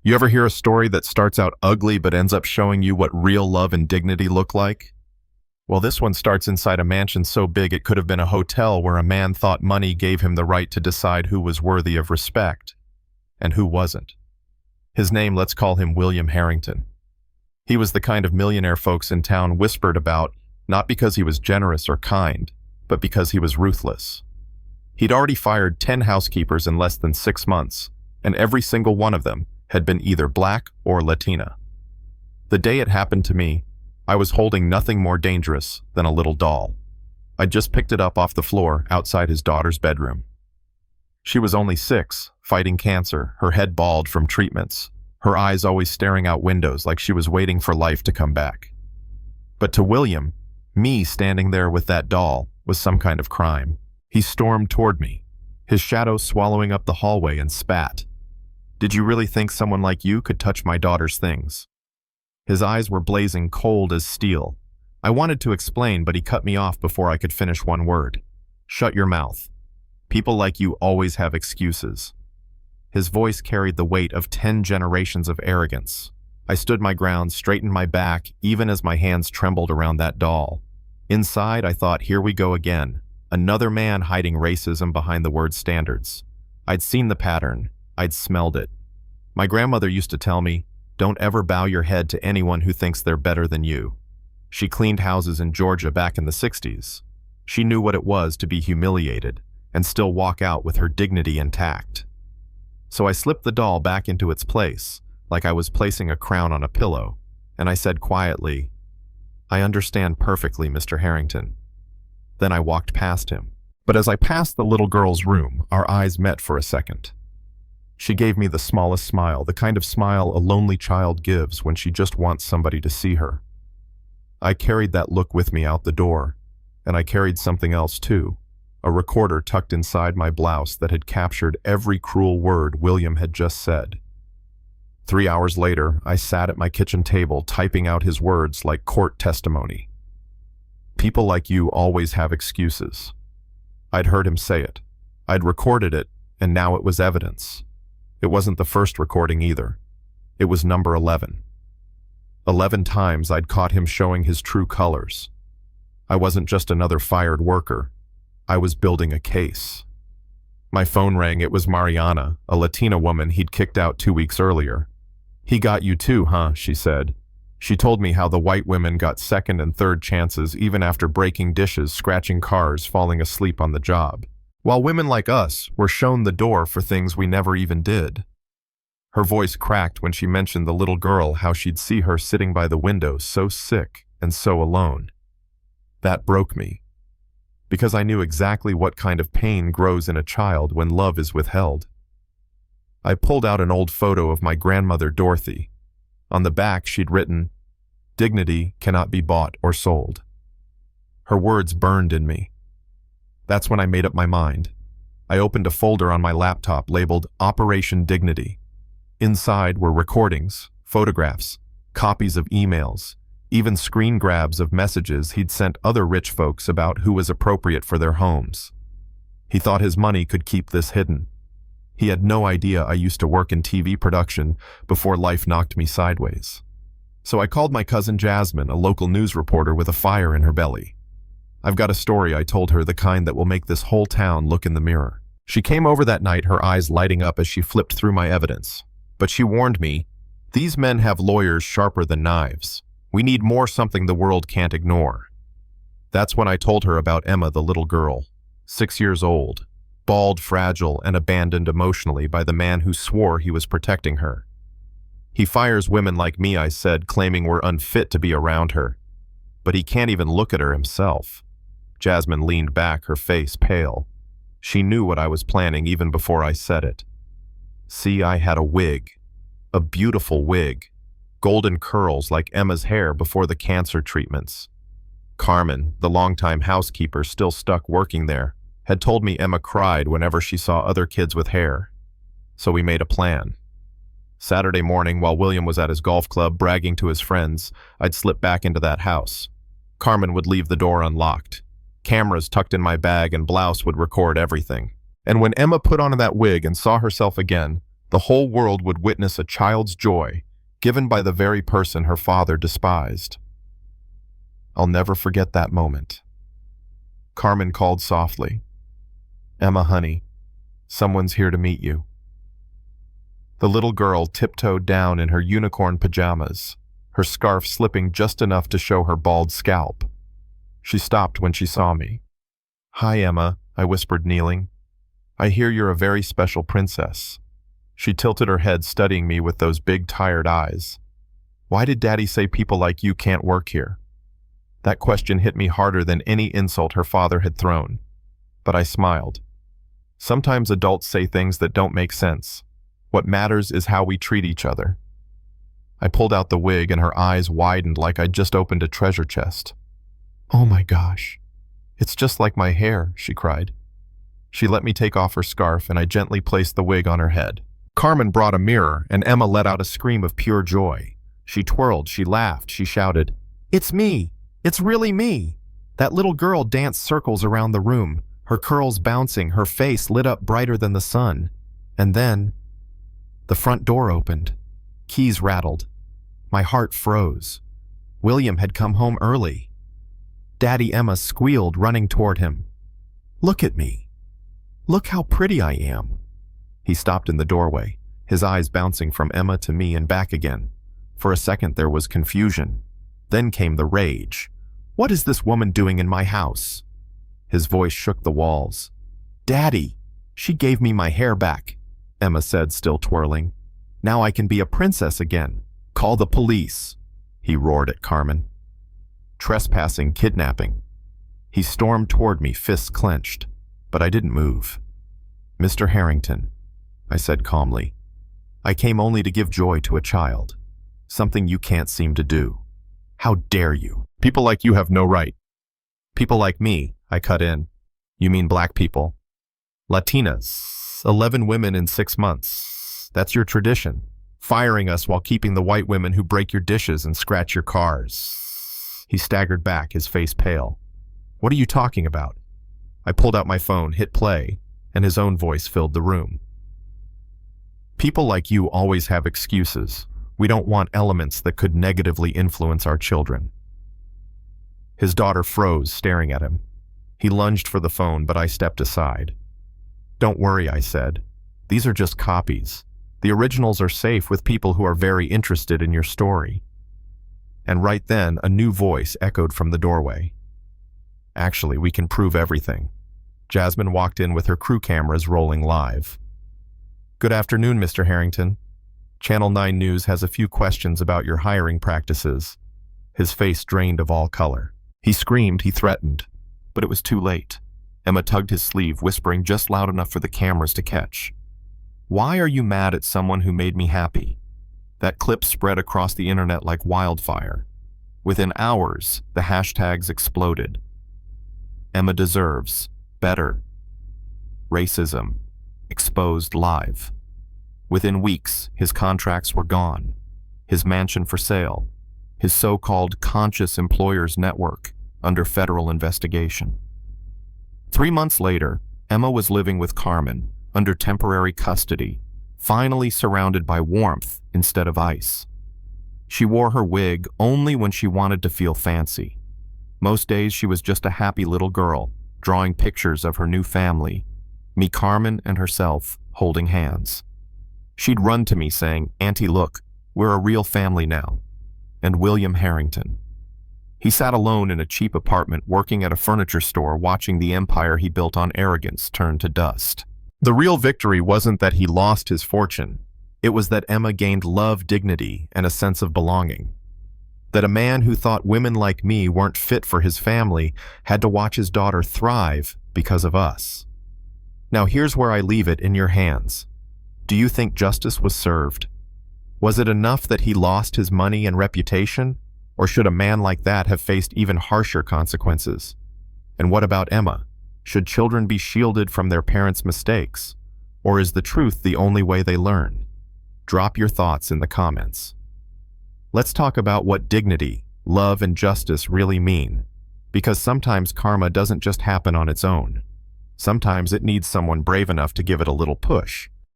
You ever hear a story that starts out ugly but ends up showing you what real love and dignity look like? Well, this one starts inside a mansion so big it could have been a hotel where a man thought money gave him the right to decide who was worthy of respect and who wasn't. His name, let's call him William Harrington. He was the kind of millionaire folks in town whispered about, not because he was generous or kind, but because he was ruthless. He'd already fired 10 housekeepers in less than 6 months, and every single one of them had been either black or Latina. The day it happened to me, I was holding nothing more dangerous than a little doll. I'd just picked it up off the floor outside his daughter's bedroom. She was only 6, fighting cancer, her head bald from treatments, her eyes always staring out windows like she was waiting for life to come back. But to William, me standing there with that doll was some kind of crime. He stormed toward me, his shadow swallowing up the hallway, and spat. "Did you really think someone like you could touch my daughter's things?" His eyes were blazing cold as steel. I wanted to explain, but he cut me off before I could finish one word. "Shut your mouth. People like you always have excuses." His voice carried the weight of 10 generations of arrogance. I stood my ground, straightened my back, even as my hands trembled around that doll. Inside, I thought, here we go again. Another man hiding racism behind the word standards. I'd seen the pattern. I'd smelled it. My grandmother used to tell me, "Don't ever bow your head to anyone who thinks they're better than you." She cleaned houses in Georgia back in the 60s. She knew what it was to be humiliated and still walk out with her dignity intact. So I slipped the doll back into its place, like I was placing a crown on a pillow, and I said quietly, "I understand perfectly, Mr. Harrington." Then I walked past him. But as I passed the little girl's room, our eyes met for a second. She gave me the smallest smile, the kind of smile a lonely child gives when she just wants somebody to see her. I carried that look with me out the door, and I carried something else too, a recorder tucked inside my blouse that had captured every cruel word William had just said. 3 hours later, I sat at my kitchen table typing out his words like court testimony. "People like you always have excuses." I'd heard him say it. I'd recorded it, and now it was evidence. It wasn't the first recording either. It was number 11. 11 times I'd caught him showing his true colors. I wasn't just another fired worker. I was building a case. My phone rang. It was Mariana, a Latina woman he'd kicked out 2 weeks earlier. "He got you too, huh?" she said. She told me how the white women got second and third chances even after breaking dishes, scratching cars, falling asleep on the job, while women like us were shown the door for things we never even did. Her voice cracked when she mentioned the little girl, how she'd see her sitting by the window so sick and so alone. That broke me, because I knew exactly what kind of pain grows in a child when love is withheld. I pulled out an old photo of my grandmother Dorothy. On the back she'd written, "Dignity cannot be bought or sold." Her words burned in me. That's when I made up my mind. I opened a folder on my laptop labeled Operation Dignity. Inside were recordings, photographs, copies of emails, even screen grabs of messages he'd sent other rich folks about who was appropriate for their homes. He thought his money could keep this hidden. He had no idea I used to work in TV production before life knocked me sideways. So I called my cousin Jasmine, a local news reporter with a fire in her belly. "I've got a story," I told her, "the kind that will make this whole town look in the mirror." She came over that night, her eyes lighting up as she flipped through my evidence. But she warned me, "These men have lawyers sharper than knives. We need more, something the world can't ignore." That's when I told her about Emma, the little girl, 6 years old, bald, fragile, and abandoned emotionally by the man who swore he was protecting her. "He fires women like me," I said, claiming we're unfit to be around her. "But he can't even look at her himself." Jasmine leaned back, her face pale. She knew what I was planning even before I said it. See, I had a wig. A beautiful wig. Golden curls like Emma's hair before the cancer treatments. Carmen, the longtime housekeeper still stuck working there, had told me Emma cried whenever she saw other kids with hair. So we made a plan. Saturday morning, while William was at his golf club bragging to his friends, I'd slip back into that house. Carmen would leave the door unlocked. Cameras tucked in my bag and blouse would record everything. And when Emma put on that wig and saw herself again, The whole world would witness a child's joy, given by the very person her father despised. I'll never forget that moment. Carmen called softly. "Emma, honey, someone's here to meet you." The little girl tiptoed down in her unicorn pajamas, her scarf slipping just enough to show her bald scalp. She stopped when she saw me. "Hi, Emma," I whispered, kneeling. "I hear you're a very special princess." She tilted her head, studying me with those big, tired eyes. "Why did Daddy say people like you can't work here?" That question hit me harder than any insult her father had thrown. But I smiled. Sometimes adults say things that don't make sense. What matters is how we treat each other. I pulled out the wig and her eyes widened like I'd just opened a treasure chest. "Oh my gosh, it's just like my hair," she cried. She let me take off her scarf and I gently placed the wig on her head. Carmen brought a mirror and Emma let out a scream of pure joy. She twirled, she laughed, she shouted, "It's me! It's really me!" That little girl danced circles around the room, her curls bouncing, her face lit up brighter than the sun. And then, the front door opened. Keys rattled. My heart froze. William had come home early. Daddy Emma squealed, running toward him. "Look at me. Look how pretty I am." He stopped in the doorway, his eyes bouncing from Emma to me and back again. For a second there was confusion. Then came the rage. "What is this woman doing in my house?" His voice shook the walls. "Daddy, she gave me my hair back," Emma said, still twirling. "Now I can be a princess again. Call the police," he roared at Carmen. "Trespassing, kidnapping." He stormed toward me, fists clenched, but I didn't move. "Mr. Harrington," I said calmly, "I came only to give joy to a child, something you can't seem to do. How dare you? People like you have no right." "People like me," I cut in. "You mean black people? Latinas, 11 women in 6 months. That's your tradition. Firing us while keeping the white women who break your dishes and scratch your cars." He staggered back, his face pale. "What are you talking about?" I pulled out my phone, hit play, and his own voice filled the room. "People like you always have excuses. We don't want elements that could negatively influence our children." His daughter froze, staring at him. He lunged for the phone, but I stepped aside. "Don't worry," I said. "These are just copies. The originals are safe with people who are very interested in your story." And right then, a new voice echoed from the doorway. "Actually, we can prove everything." Jasmine walked in with her crew cameras rolling live. "Good afternoon, Mr. Harrington. Channel 9 News has a few questions about your hiring practices." His face drained of all color. He screamed, he threatened, but it was too late. Emma tugged his sleeve, whispering just loud enough for the cameras to catch. "Why are you mad at someone who made me happy?" That clip spread across the internet like wildfire. Within hours, the hashtags exploded. "Emma deserves better." "Racism exposed live." Within weeks, his contracts were gone, his mansion for sale, his so-called conscious employers network under federal investigation. 3 months later, Emma was living with Carmen, under temporary custody, finally surrounded by warmth instead of ice. She wore her wig only when she wanted to feel fancy. Most days she was just a happy little girl, drawing pictures of her new family, me, Carmen, and herself holding hands. She'd run to me saying, "Auntie, look, we're a real family now." And William Harrington. He sat alone in a cheap apartment working at a furniture store, watching the empire he built on arrogance turn to dust. The real victory wasn't that he lost his fortune. It was that Emma gained love, dignity, and a sense of belonging. That a man who thought women like me weren't fit for his family had to watch his daughter thrive because of us. Now here's where I leave it in your hands. Do you think justice was served? Was it enough that he lost his money and reputation? Or should a man like that have faced even harsher consequences? And what about Emma? Should children be shielded from their parents' mistakes? Or is the truth the only way they learn? Drop your thoughts in the comments. Let's talk about what dignity, love, and justice really mean. Because sometimes karma doesn't just happen on its own. Sometimes it needs someone brave enough to give it a little push.